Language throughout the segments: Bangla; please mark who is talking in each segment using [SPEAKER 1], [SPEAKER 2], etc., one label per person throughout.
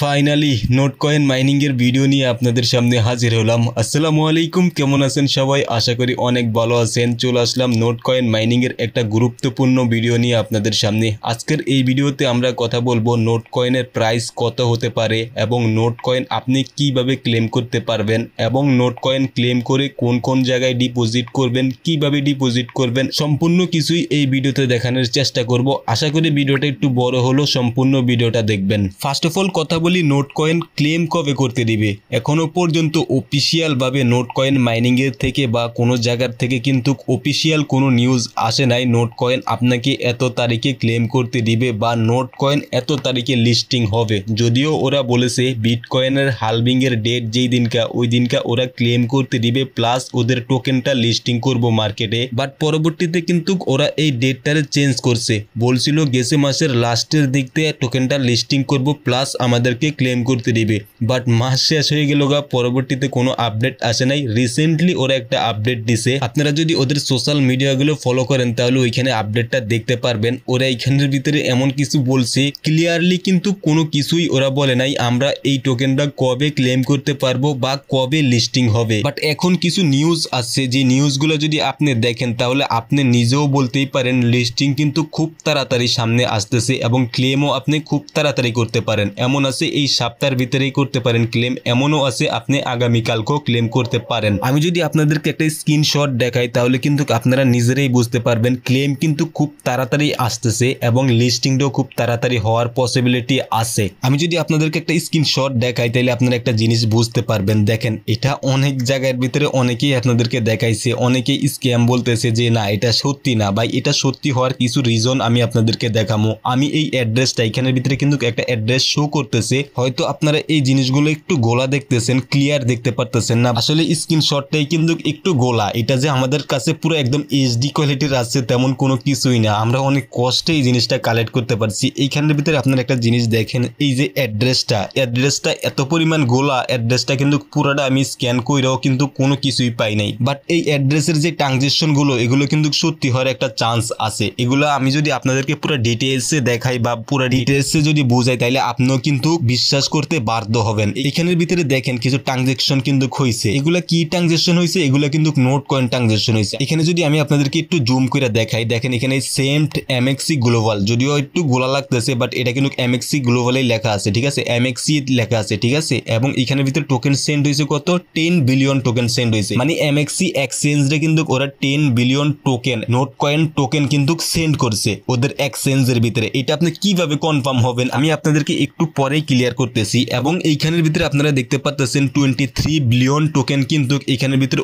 [SPEAKER 1] ফাইনালি নোটকয়েন মাইনিং এর ভিডিও নিয়ে আপনাদের সামনে হাজির হলাম। আসসালামু আলাইকুম, কেমন আছেন সবাই? আশা করি অনেক ভালো আছেন। চলে আসলাম নোটকয়েন মাইনিং এর একটা গুরুত্বপূর্ণ ভিডিও নিয়ে আপনাদের সামনে। আজকের এই ভিডিওতে আমরা কথা বলবো নোটকয়েনের প্রাইস কত হতে পারে এবং নোটকয়েন আপনি কিভাবে ক্লেম করতে পারবেন এবং নোটকয়েন ক্লেম করে কোন কোন জায়গায় ডিপোজিট করবেন, কিভাবে ডিপোজিট করবেন, সম্পূর্ণ কিছুই এই ভিডিওতে দেখানোর চেষ্টা করব। আশা করি ভিডিওটা একটু বড় হলো, সম্পূর্ণ ভিডিওটা দেখবেন। ফার্স্ট অফ অল কথা বলি নোটকয়েন ক্লেম কবে করতে দিবে। এখনো পর্যন্ত অফিসিয়াল ভাবে নোটকয়েন মাইনিং এর থেকে বা কোনো জায়গার থেকে কিন্তু অফিসিয়াল কোনো নিউজ আসে নাই নোটকয়েন আপনাকে এত তারিখে ক্লেম করতে দিবে বা নোটকয়েন এত তারিখে লিস্টিং হবে। যদিও ওরা বলেছে বিটকয়েনের হালভিং এর ডেট যেই দিনকা ওই দিনকা ওরা ক্লেম করতে দিবে, প্লাস ওদের টোকেনটা লিস্টিং করব মার্কেটে। বাট পরবর্তীতে কিন্তু ওরা এই ডেটটারে চেঞ্জ করছে। বলছিল গেছে মাসের লাস্টের দিক থেকে টোকেনটা লিস্টিং করব প্লাস আমাদেরকে ক্লেম করতে দিবে। বাট মাস শেষ হয়ে গেল গা, পরবর্তীতে কোনো আপডেট আসে নাই। রিসেন্টলি ওরা একটা আপডেট দিছে। আপনারা যদি ওদের সোশ্যাল মিডিয়াগুলো ফলো করেন তাহলে ওইখানে আপডেটটা দেখতে পারবেন। ওরা এইখানের ভিতরে এমন কিছু বলছে, ক্লিয়ারলি কিন্তু কোনো কিছুই ওরা বলে নাই আমরা এই টোকেনটা কবে ক্লেম করতে পারবো বা কবে লিস্টিং হবে। বাট এখন কিছু নিউজ আসছে, যে নিউজগুলো যদি আপনি দেখেন তাহলে আপনি নিজেও বলতেই পারেন লিস্টিং কিন্তু খুব তাড়াতাড়ি সামনে আসতেছে এবং ক্লেমও আপনি খুব তাড়াতাড়ি করতে পারেন। এমন আছে এই সপ্তাহের ভিতরেই করতে পারেন ক্লেম, এমনও আছে আপনি আগামীকালকেও ক্লেম করতে পারেন। আমি যদি আপনাদেরকে একটা স্ক্রিনশট দেখাই তাহলে কিন্তু আপনারা নিজেরাই বুঝতে পারবেন ক্লেম কিন্তু খুব তাড়াতাড়ি আসতেছে এবং লিস্টিংটাও খুব তাড়াতাড়ি হওয়ার পসিবিলিটি আছে। আমি যদি আপনাদেরকে একটা স্ক্রিনশট দেখাই তাহলে আপনারা একটা জিনিস বুঝতে পারবেন। দেখেন, এটা অনেক জায়গার ভিতরে অনেকেই আপনাদেরকে দেখাইছে, অনেকেই স্ক্যাম বলতেছে যে না এটা সত্যি না। ভাই এটা সত্যি হওয়ার কিছু রিজন আমি আপনাদেরকে দেখাবো। আমি এই অ্যাড্রেসটা এখানের ভিতরে কিন্তু একটা অ্যাড্রেস শো করতেছে, হয়তো আপনারা এই জিনিসগুলো একটু গোলা দেখতেছেন, ক্লিয়ার দেখতে পারতেছেন না। আসলে স্ক্রিনশটটাই কিন্তু একটু গোলা। এটা যে আমাদের কাছে পুরো একদম এইচডি কোয়ালিটির আছে তেমন কোনো কিছুই না। আমরা অনেক কষ্টে এই জিনিসটা কালেক্ট করতে পারছি। এইখানের ভিতরে আপনারা একটা জিনিস দেখেন, এই যে অ্যাড্রেসটা এত পরিমাণ গোলা। অ্যাড্রেসটা কিন্তু পুরোটা আমি স্ক্যান কইরাও কিন্তু কোনো কিছুই পাই নাই। বাট এই অ্যাড্রেসের যে ট্রানজেকশন গুলো এগুলো কিন্তু সত্যি হওয়ার একটা চান্স আছে। এগুলো আমি যদি আপনাদেরকে পুরো ডিটেলসে দেখাই বা পুরো ডিটেলসে যদি বুঝাই তাহলে আপনিও কিন্তু বিশ্বাস করতে বাধ্য হবেন। এখানের ভিতরে দেখেন কিছু ট্রানজেকশন কিন্তু হয়েছে। এগুলা কি ট্রানজেকশন হয়েছে? এগুলা কিন্তু নোট কয়েন ট্রানজেকশন হয়েছে। এখানে যদি আমি আপনাদেরকে একটু জুম করে দেখাই, দেখেন এখানে সেন্ট এমএক্সি গ্লোবাল, যদিও একটু গোলা লাগতেছে বাট এটা কিন্তু এমএক্সি গ্লোবালেই লেখা আছে, ঠিক আছে, এমএক্সি লেখা আছে, ঠিক আছে। এবং এখানের ভিতরে টোকেন সেন্ড হয়েছে কত? 10 বিলিয়ন টোকেন সেন্ড হয়েছে। মানে এমএক্সি এক্সচেঞ্জে কিন্তু ওরা 10 billion token note coin token কিন্তু সেন্ড করছে ওদের এক্সচেঞ্জের ভিতরে। এটা আপনি কিভাবে কনফার্ম হবেন আমি আপনাদেরকে একটু পরেই ক্লিয়ার করতেছি। এবং এইখানের ভিতরে আপনারা দেখতে পাচ্ছেন 23 বিলিয়ন টোকেন কিন্তু এখানের ভিতরে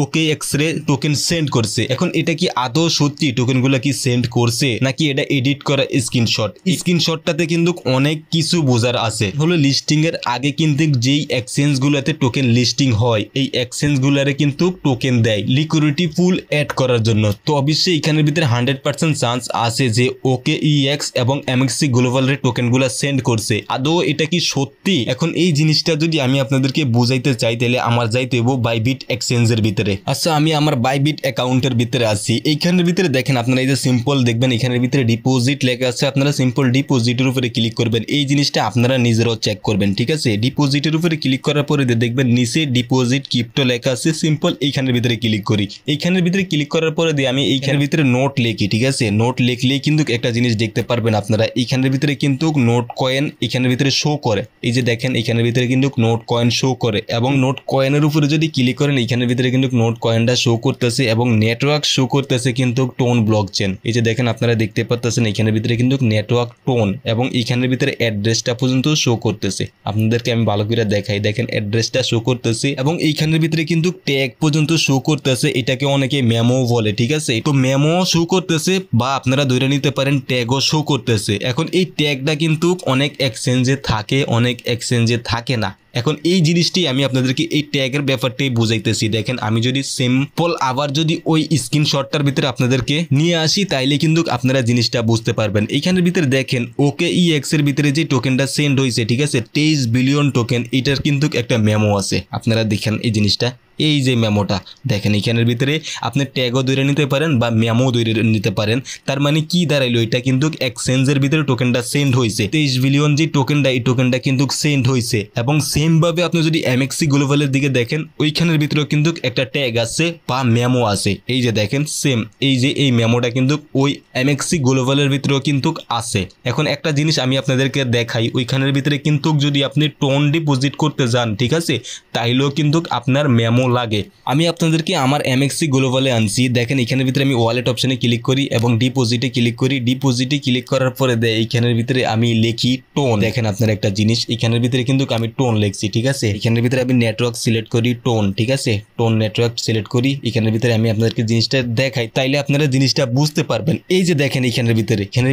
[SPEAKER 1] OKEX রে টোকেন সেন্ড করছে। এখন এটা কি আদৌ সত্যি টোকেনগুলো কি সেন্ড করছে নাকি এটা এডিট করা স্ক্রিনশট? স্ক্রিনশটটাতে কিন্তু অনেক কিছু বোঝার আছে। হলো লিস্টিং এর আগে কিন্তু যেই এক্সচেঞ্জ গুলোতে টোকেন লিস্টিং হয় এই এক্সচেঞ্জ গুলারে কিন্তু টোকেন দেয় লিকুইডিটি পুল অ্যাড করার জন্য। তো অবশ্যই এখানের ভিতরে 100% চান্স আছে যে OKEX এবং এমএক্সি গ্লোবাল রে টোকেন গুলা সেন্ড করছে। আদৌ এটা কি সত্যি? এখন এই জিনিসটা যদি আমি আপনাদেরকে বুঝাইতে চাই তাহলে আমার যাইতে হইব বাইবিট এক্সচেঞ্জের ভিতরে। আচ্ছা, আমি আমার বাইবিট অ্যাকাউন্টের ভিতরে আছি। এইখানের ভিতরে দেখেন আপনারা এই যে সিম্পল দেখবেন এখানের ভিতরে ডিপোজিট লেখা আছে। আপনারা সিম্পল ডিপোজিটের উপরে ক্লিক করবেন। এই জিনিসটা আপনারা নিজেরাও চেক করবেন, ঠিক আছে। ডিপোজিটের উপরে ক্লিক করার পরে দেখবেন নিচে ডিপোজিট ক্রিপ্টো লেখা আছে। সিম্পল এইখানের ভিতরে ক্লিক করি। এইখানের ভিতরে ক্লিক করার পরে আমি এইখানের ভিতরে নোট লিখি, ঠিক আছে। নোট লিখলেই কিন্তু একটা জিনিস দেখতে পারবেন আপনারা। এইখানের ভিতরে কিন্তু নোট কয়েন এখানের ভিতরে শো করে। এই যে দেখেন এখানের ভিতরে কিন্তু নোট কয়েন শো করে এবং নোট কয়েনের উপরে যদি ক্লিক করেন এখানের ভিতরে কিন্তু নোট কয়েনটা শো করতেছে এবং নেটওয়ার্ক শো করতেছে কিন্তু টোন ব্লকচেন। এই যে দেখেন আপনারা দেখতে পাচ্ছেন এখানের ভিতরে কিন্তু নেটওয়ার্ক টোন এবং এখানের ভিতরে অ্যাড্রেসটা পর্যন্ত শো করতেছে। আপনাদেরকে আমি ভালো করে দেখাই, দেখেন অ্যাড্রেসটা শো করতেছে এবং এইখানের ভিতরে কিন্তু ট্যাগ পর্যন্ত শো করতেছে। এটাকে অনেকে মেমো বলে, ঠিক আছে। তো মেমো শো করতেছে বা আপনারা ধরে নিতে পারেন ট্যাগও শো করতেছে। এখন এই ট্যাগটা কিন্তু অনেক এক্সচেঞ্জে থাকে, অনেক এক্সচেঞ্জে থাকে না। এখন এই জিনিসটি আমি আপনাদেরকে এই ট্যাগের ব্যাপারটাই বুঝাইতেছি। দেখেন আমি যদি সিম্পল আবার যদি ওই স্ক্রিনশটটার ভিতরে আপনাদেরকে নিয়ে আসি তাইলে কিন্তু আপনারা জিনিসটা বুঝতে পারবেন। এইখানের ভিতরে দেখেন OKEX এর ভিতরে যে টোকেনটা সেন্ড হয়েছে, ঠিক আছে, 23 বিলিয়ন টোকেন, এটার কিন্তু একটা মেমো আছে। আপনারা দেখেন এই জিনিসটা এই যে মেমোটা দেখেন এখানের ভিতরে আপনি ট্যাগও ধরে নিতে পারেন বা মেমো ধরে নিতে পারেন। তার মানে কি দাঁড়াইলো, এটা কিন্তু এক্সচেঞ্জের ভিতরে টোকেনটা সেন্ড হয়েছে। 23 বিলিয়ন যে টোকেনটা, এই টোকেনটা কিন্তু সেন্ড হয়েছে। এবং সেম ভাবে আপনি যদি এমএক্সি গ্লোবালের দিকে দেখেন, ওইখানের ভিতরে কিন্তু একটা ট্যাগ আছে বা মেমো আছে। এই যে দেখেন সেম, এই যে এই মেমোটা কিন্তু ওই এমএক্সি গ্লোবালের ভিতরেও কিন্তু আছে। এখন একটা জিনিস আমি আপনাদেরকে দেখাই, ওইখানের ভিতরে কিন্তু যদি আপনি টোন ডিপোজিট করতে যান, ঠিক আছে, তাইলেও কিন্তু আপনার মেমো লাগে। আমি আপনাদেরকে আমার এমএক্সি গ্লোবালে আনছি। দেখেন এখানের ভিতরে আমি ওয়ালেট অপশনে ক্লিক করি এবং ডিপোজিটে ক্লিক করি। ডিপোজিটে ক্লিক করার পরে এইখানের ভিতরে আমি লিখি টোন। দেখেন আপনার একটা জিনিস, এখানের ভিতরে কিন্তু আমি টোন লিখছি, ঠিক আছে। এখানের ভিতরে আমি নেটওয়ার্ক সিলেক্ট করি টোন, ঠিক আছে, টোন নেটওয়ার্ক সিলেক্ট করি। এখানের ভিতরে আমি আপনাদেরকে জিনিসটা দেখাই, তাইলে আপনারা জিনিসটা বুঝতে পারবেন। এই যে দেখেন এখানের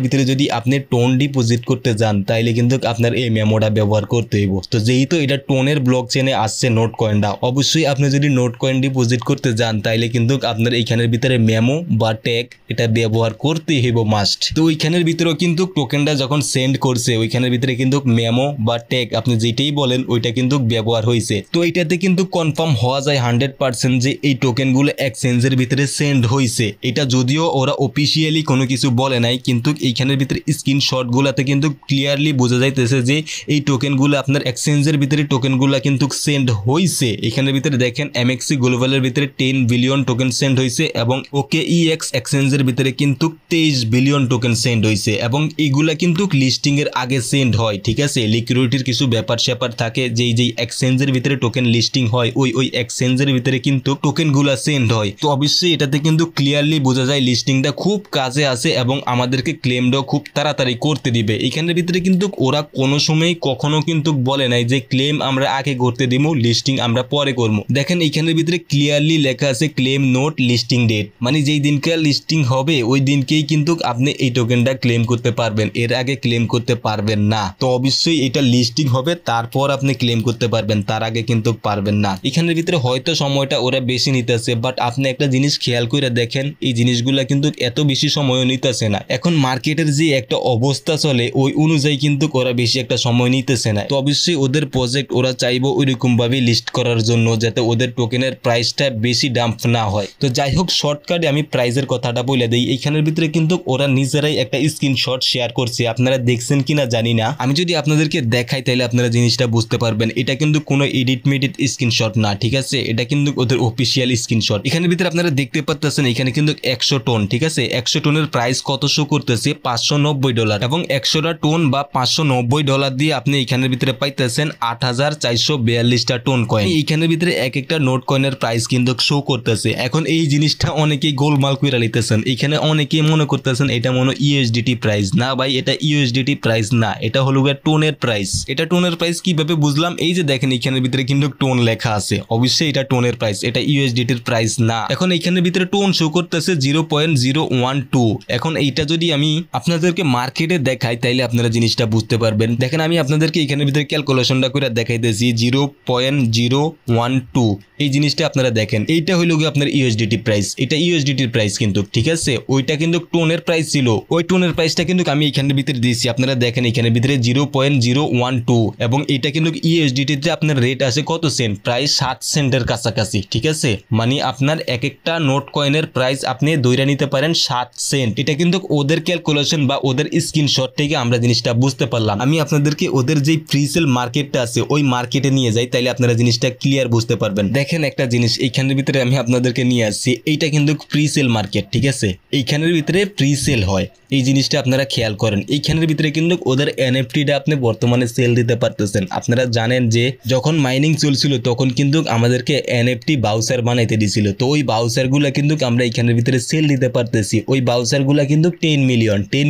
[SPEAKER 1] ভিতরে যদি আপনি টোন ডিপোজিট করতে যান, তাইলে কিন্তু আপনার এই মেমোটা ব্যবহার করতে হইব। তো যেহেতু এটা টোনের ব্লক চেনে আসছে নোট কয়েনটা, অবশ্যই আপনি যদি নোট কয়েন ডিপোজিট করতে যান, তাইলে কিন্তু আপনার এইখানের ভিতরে মেমো বা ট্যাগ এটা ব্যবহার করতে হইব মাস্ট। তো ওইখানের ভিতরেও কিন্তু টোকেনটা যখন সেন্ড করছে, ওইখানের ভিতরে কিন্তু মেমো বা ট্যাগ আপনি যেটাই বলেন ওইটা কিন্তু ব্যবহার হয়েছে। তো এইটাতে কিন্তু কনফার্ম হওয়া যায় 100% যে এই টোকেনগুলো এক্সচেঞ্জের ভিতরে সেন্ড হয়েছে। এটা যদিও ওরা অফিসিয়ালি কোনো কিছু বলে নাই, কিন্তু এইখানের ভিতরে স্ক্রিনশটগুলোতে কিন্তু ক্লিয়ারলি বোঝা যাইতেছে যে এই টোকেনগুলো আপনার এক্সচেঞ্জের ভিতরে টোকেনগুলো কিন্তু সেন্ড হয়েছে। এখানের ভিতরে দেখেন এমএক্সি গ্লোবালের ভিতরে 10 বিলিয়ন টোকেন সেন্ড হয়েছে এবং ওকেইএক্স এক্সচেঞ্জের ভিতরে কিন্তু 23 বিলিয়ন টোকেন সেন্ড হয়েছে। এবং এইগুলা কিন্তু লিস্টিং এর আগে সেন্ড হয়, ঠিক আছে। লিকুইডিটির কিছু ব্যাপার স্যাপার থাকে, যেই এক্সচেঞ্জের ভিতরে টোকেন লিস্টিং হয় ওই এক্সচেঞ্জের ভিতরে কিন্তু টোকেনগুলো সেন্ড হয়। তো অবশ্যই এটাতে কিন্তু ক্লিয়ারলি বোঝা যায় লিস্টিংটা খুব কাজে আছে এবং আমাদেরকে ক্লেমটাও খুব তাড়াতাড়ি করতে দিবে। এখানের ভিতরে কিন্তু ওরা কোনো সময় কখনো কিন্তু বলে নাই যে ক্লেম আমরা আগে করতে দিব, লিস্টিং আমরা পরে করবো। দেখেন এখানের ভিতরে ক্লিয়ারলি লেখা আছে ক্লেম নোট লিস্টিং ডেট, মানে যেই দিনকে লিস্টিং হবে ওই দিনকেই কিন্তু আপনি এই টোকেনটা ক্লেম করতে পারবেন, এর আগে ক্লেম করতে পারবেন না। তো অবশ্যই এটা লিস্টিং হবে তারপর আপনি ক্লেম করতে পারবেন, তার আগে কিন্তু পারবেন না। এখানের ভিতরে হয়তো সময়টা ওরা বেশি নিতেছে, বাট আপনি একটা জিনিস খেয়াল করে দেখেন এই জিনিসগুলা কিন্তু এত বেশি সময়ও নিতেছে না। এখন মার্কেটের যে একটা অবস্থা চলে ওই অনুযায়ী কিন্তু ওরা বেশি একটা সময় নিতেছে না। তো অবশ্যই ওদের প্রজেক্ট ওরা চাইবো ওইরকম ভাবে লিস্ট করার জন্য, যাতে ওদের টোকেনের প্রাইসটা বেশি ডাম্প না হয়। তো যাই হোক, শর্টকাটে আমি প্রাইসের কথাটা বলে দিই। এইখানের ভিতরে কিন্তু ওরা নিজেরাই একটা স্ক্রিনশট শেয়ার করছে, আপনারা দেখছেন কিনা জানি না। আমি যদি আপনাদেরকে দেখাই তাহলে আপনারা জিনিসটা বুঝতে পারবেন। এটা কিন্তু কোনো এডিট মেডিট স্ক্রিনশট না, ঠিক আছে, এটা কিন্তু ওদের অফিসিয়াল স্ক্রিনশট। এখানের ভিতরে আপনারা দেখতে পাচ্ছেন এখানে কিন্তু 100 টন, ঠিক আছে। 100 টনের প্রাইস কত শো করতেছে, $590 এবং 100টা টন বা $590 দিয়ে আপনি এখানের ভিতরে পাইতেছেন 8442টা টোন কয়েন। এইখানের ভিতরে এক একটা নোট কয়েনের প্রাইস কিন্তু শো করতেছে। এখন এই জিনিসটা অনেকেই গোলমাল করে নিতেছেন, এখানে অনেকেই মনে করতেছেন এটা মনে ইউএসডিটি প্রাইস। না ভাই, এটা ইউএসডিটি প্রাইস না, এটা হলো টোনের প্রাইস। এটা টোনের প্রাইস কিভাবে বুঝলাম, এই যে দেখেন এখানের ভিতরে কিন্তু টোন লেখা আছে, অবশ্যই এটা টোনের প্রাইস, এটা ইউএসডিটির প্রাইস না। এখন এখানের ভিতরে টোন শো করতেছে 0.012। এখন এইটা যদি আমি আপনাদেরকে মার্কেটে দেখাই তাইলে আপনারা জিনিসটা বুঝতে পারবেন। দেখেন আমি আপনাদেরকে এখানের ভিতরে ক্যালকুলেশনটা করে দেখাইতেছি 0.012। এই জিনিসটা আপনারা দেখেন, এইটা হইল গিয়ে আপনার ইউএসডিটি প্রাইস, এটা ইউএসডিটির প্রাইস কিন্তু, ঠিক আছে। ওইটা কিন্তু টোনের প্রাইস ছিল, ওই টোনের প্রাইসটা কিন্তু আমি এখানের ভিতরে দিয়েছি। আপনারা দেখেন এখানের ভিতরে 0.012 এবং এটা কিন্তু ইউএসডিটিতে আপনার রেট আছে কত সেন্ট, প্রায় 7 সেন্টের কাছাকাছি, ঠিক আছে। মানে আপনার এক একটা নোট কয়েনের প্রাইস আপনি ধরে নিতে পারেন 7 সেন্ট। এটা কিন্তু ওদের ক্যালকুলেশন বা ওদের স্ক্রিনশট থেকে আমরা জিনিসটা বুঝতে পারলাম। আমি আপনাদেরকে ওদের যে ফ্রি সেল মার্কেটটা আছে ওই মার্কেটে নিয়ে যাই, তাইলে আপনারা জিনিসটা ক্লিয়ার বুঝতে পারবেন। দেখেন একটা জিনিস এইখানের ভিতরে আমি আপনাদেরকে নিয়ে আসছি, এইটা কিন্তু ফ্রি সেল মার্কেট, ঠিক আছে। এইখানের ভিতরে ফ্রি সেল হয়, এই জিনিসটা আপনারা খেয়াল করেন। এইখানের ভিতরে কিন্তু ওদের এনএফটিটা আপনি বর্তমানে সেল দিতে পারতেছেন। আপনারা জানেন যে যখন মাইনিং চলছিল তখন কিন্তু আমাদেরকে এনএফটি বাউচার বানাইতে দিছিল, তো ওই বাউচারগুলো কিন্তু আমরা এইখানের ভিতরে সেল দিতে পারতেছি। ওই বাউচারগুলো কিন্তু 10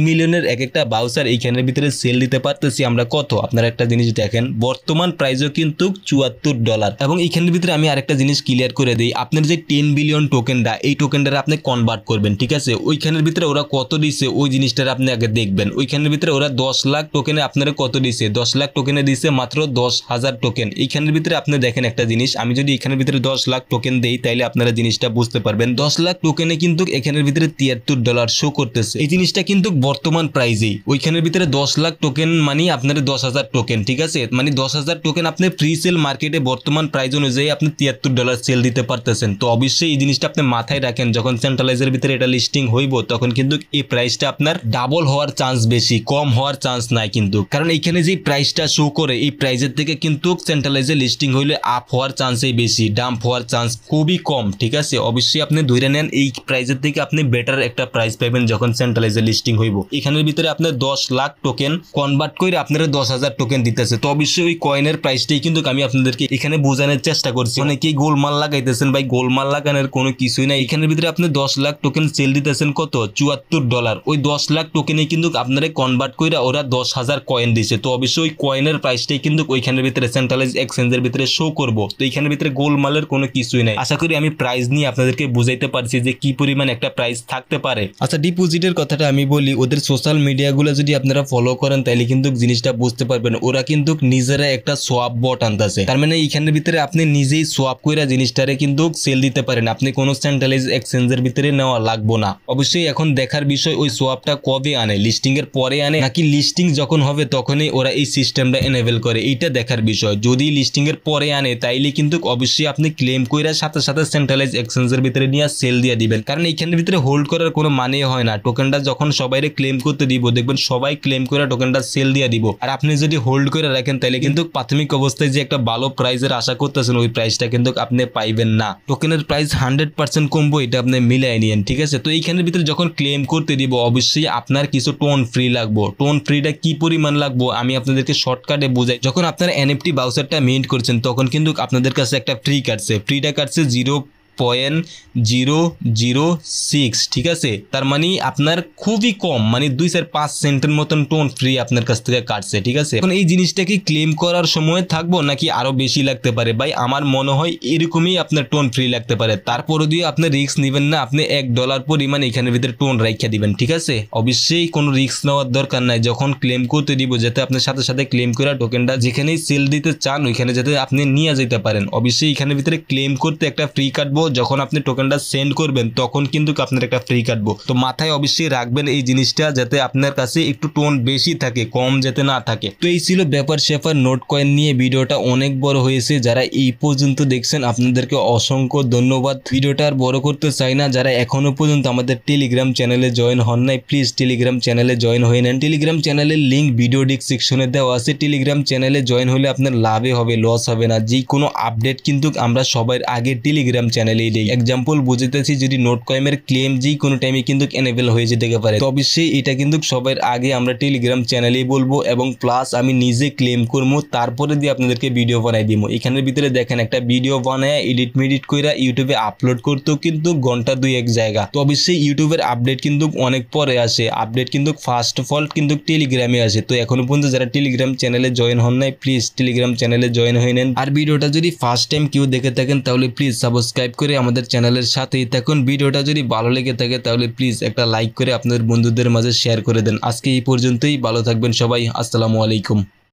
[SPEAKER 1] মিলিয়নের এক একটা বাউচার এইখানের ভিতরে সেল দিতে পারতেছি আমরা কত। আপনারা একটা জিনিস দেখেন, বর্তমান প্রাইসও কিন্তু $74। এবং এইখানের ভিতরে আমি আরেকটা জিনিস ক্লিয়ার করে দিই, আপনার যে 10 বিলিয়ন টোকেনটা, এই টোকেনটা আপনি কনভার্ট করবেন, ঠিক আছে। ওইখানের ভিতরে ওরা কত দিছে ওই জিনিসটা আপনি আগে দেখবেন। ওইখানের ভিতরে ওরা 10 লাখ টোকেনে আপনারা কত দিছে, 10 লাখ টোকেনে দিছে মাত্র 10,000 টোকেন। এইখানের ভিতরে আপনি দেখেন একটা জিনিস, আমি যদি এখানের ভিতরে 10 লাখ টোকেন দেই তাইলে আপনারা জিনিসটা বুঝতে পারবেন। 10 লাখ টোকেনে কিন্তু এখানের ভিতরে $73 শো করতেছে। এই জিনিসটা কিন্তু বর্তমান প্রাইজেই। ওইখানের ভিতরে 10 লাখ টোকেন মানে আপনার 10,000 টোকেন, ঠিক আছে। মানে 10,000 টোকেন আপনি ফ্রি সেল মার্কেটে বর্তমান প্রাইস অনুযায়ী আপনি $76 সেল দিতে পারতেছেন। তো অবশ্যই এই জিনিসটা আপনি মাথায় রাখেন, যখন সেন্ট্রালাইজের ভিতরে এটা লিস্টিং হইব তখন কিন্তু এই প্রাইসটা আপনার ডাবল হওয়ার চান্স বেশি, কম হওয়ার চান্স নাই কিন্তু। কারণ এইখানে যে প্রাইসটা শো করে এই প্রাইসের থেকে কিন্তু সেন্ট্রালাইজে লিস্টিং হইলে আপ হওয়ার চান্সই বেশি, ডাম্প হওয়ার চান্স খুবই কম। ঠিক আছে, অবশ্যই আপনি ধরে নেন এই প্রাইসের থেকে আপনি বেটার একটা প্রাইস পাবেন যখন সেন্ট্রালাইজে লিস্টিং হইব। এখানের ভিতরে আপনার 10 লাখ টোকেন কনভার্ট করে আপনারা 10,000 টোকেন দিতেছে। তো অবশ্যই ওই কয়েনের প্রাইসটাই কিন্তু আমি আপনাদেরকে এখানে বোঝানোর চেষ্টা করছি। অনেকেই গোলমাল লাগাইতেছেন, ভাই গোলমাল লাগানোর কোনো কিছুই নাই। এখানের ভিতরে আপনি 10 লাখ টোকেন সেল দিতেছেন কত, $74। ওই 10 লাখ টোকেনে কিন্তু আপনারা কনভার্ট করে ওরা 10,000 কয়েন দিছে। তো অবশ্যই ওই কয়েনের প্রাইসটাই কিন্তু ওইখানের ভিতরে সেন্ট্রালাইজ এক্সচেঞ্জের ভিতরে শো করব। তো এইখানের ভিতরে গোলমালের কোনো কিছুই নাই। আশা করি আমি প্রাইস নিয়ে আপনাদেরকে বুঝাইতে পারছি যে কি পরিমাণ একটা প্রাইস থাকতে পারে। আচ্ছা, ডিপোজিটের কথাটা আমি বলি, ওদের সোশ্যাল মিডিয়াগুলো যদি আপনারা ফলো করেন তাহলে কিন্তু জিনিসটা বুঝতে পারবেন। ওরা কিন্তু নিজেরা একটা সোয়াপ বট আনতেছে, তার মানে এইখানের ভিতরে আপনি নিজেই সোয়াপ কইরা জিনিসটারে কিন্তু সেল দিতে পারেন, আপনি কোনো সেন্ট্রালাইজ এক্সচেঞ্জের ভিতরে নেওয়া লাগবে না। অবশ্যই এখন দেখার বিষয় ওই সোয়াপটা কবে আনে, লিস্টিং এর পরে আনে নাকি লিস্টিং যখন হবে তখনই ওরা এই সিস্টেমটা এনেবল করে, এইটা দেখার বিষয়। যদি লিস্টিং এর পরে আনে তাইলে কিন্তু অবশ্যই আপনি ক্লেম কইরা সাথে সাথে সেন্ট্রালাইজ এক্সচেঞ্জের ভিতরে নিয়ে সেল দিয়ে দিবেন। কারণ এইখানের ভিতরে হোল্ড করার কোনো মানে হয় না। টোকেনটা যখন সবাইরে ক্লেম করতে দিব দেখবেন সবাই ক্লেম করে টোকেনটা সেল দিয়ে দিব। আর আপনি যদি হোল্ড করে রাখেন তাহলে কিন্তু প্রাথমিক অবস্থায় যে একটা ভালো প্রাইসের আশা করতেছেন ওই প্রাইসটা কিন্তু আপনি পাইবেন না। টোকেনের প্রাইস 100% কমবো, এটা আপনি মিলাই নিয়েন। ঠিক আছে, তো এইখানের ভিতরে যখন ক্লেম করতে দিব অবশ্যই আপনার কিছু টোন ফ্রি লাগবো। টোন ফ্রিটা কি পরিমাণ লাগবো আমি আপনাদেরকে শর্টকাটে বুঝাই। যখন আপনার এনএফটি বাউচারটা মিন্ট করছেন তখন কিন্তু আপনাদের কাছে একটা ফ্রি কাটছে, ফ্রিটা কাটছে 0.006। ঠিক আছে, তার মানে আপনার খুবই কম, মানে 2-5 সেন্টের মতন টোন ফ্রি আপনার কাছ থেকে কাটছে। ঠিক আছে, এখন এই জিনিসটা কি ক্লেম করার সময় থাকবো নাকি আরো বেশি লাগতে পারে? ভাই আমার মনে হয় এরকমই আপনার টোন ফ্রি লাগতে পারে। তারপরে দিয়ে আপনি রিস্ক নেবেন না, আপনি $1 পরিমাণ এখানের ভিতরে টোন রাইখা দিবেন। ঠিক আছে, অবশ্যই কোনো রিস্ক নেওয়ার দরকার নাই। যখন ক্লেম করতে দিব যাতে আপনার সাথে সাথে ক্লেম করা টোকেনটা যেখানেই সেল দিতে চান ওইখানে যাতে আপনি নিয়ে যেতে পারেন। অবশ্যই এখানের ভিতরে ক্লেম করতে একটা ফ্রি কাটবো, যখন আপনি টোকেনটা সেন্ড করবেন তখন কিন্তু আপনার একটা ফ্রি কাটবো। তো মাথায় অবশ্যই রাখবেন এই জিনিসটা, যাতে আপনার কাছে একটু টোন বেশি থাকে, কম যাতে না থাকে। তো এই ছিল ব্যাপার স্যাপার নোট কয়েন নিয়ে। ভিডিওটা অনেক বড় হয়েছে, যারা এই পর্যন্ত দেখছেন আপনাদেরকে অসংখ্য ধন্যবাদ। ভিডিওটা আর বড় করতে চাই না। যারা এখনো পর্যন্ত আমাদের টেলিগ্রাম চ্যানেলে জয়েন হন নাই প্লিজ টেলিগ্রাম চ্যানেলে জয়েন হয়ে নেন। টেলিগ্রাম চ্যানেলের লিঙ্ক ভিডিও ডিসক্রিপশনে দেওয়া আছে। টেলিগ্রাম চ্যানেলে জয়েন হলে আপনার লাভে হবে, লস হবে না। যে কোনো আপডেট কিন্তু আমরা সবার আগে টেলিগ্রাম চ্যানেলেই দেই। এক্সাম্পল বুঝতেছি, যদি নোট কয়েনের ক্লেম যে কোনো টাইমে কিন্তু এনেবল হয়ে যেতে পারে, তো অবশ্যই এটা কিন্তু সবার আগে আমরা টেলিগ্রাম চ্যানেলেই বলবো এবং প্লাস আমি নিজে ক্লেম করবো, তারপরে দিয়ে আপনাদেরকে ভিডিও বানাই দিব। এখানের ভিতরে দেখেন একটা ভিডিও বানায় এডিট মেডিট করে ইউটিউবে আপলোড করতেও কিন্তু ঘন্টা 2-1 জায়গা। তো অবশ্যই ইউটিউবের আপডেট কিন্তু অনেক পরে আসে, আপডেট কিন্তু ফার্স্ট অফ অল কিন্তু টেলিগ্রামে আসে। তো এখনো পর্যন্ত যারা টেলিগ্রাম চ্যানেলে জয়েন হন নাই প্লিজ টেলিগ্রাম চ্যানেলে জয়েন হয়ে নেন। আর ভিডিওটা যদি ফার্স্ট টাইম কেউ দেখে থাকেন তাহলে প্লিজ সাবস্ক্রাইব করে আমাদের চ্যানেলের সাথেই থাকুন। ভিডিওটা যদি ভালো লেগে থাকে তাহলে প্লিজ একটা লাইক করে আপনাদের বন্ধুদের মাঝে শেয়ার করে দেন। আজকে এই পর্যন্তই, ভালো থাকবেন সবাই, আসসালামু আলাইকুম।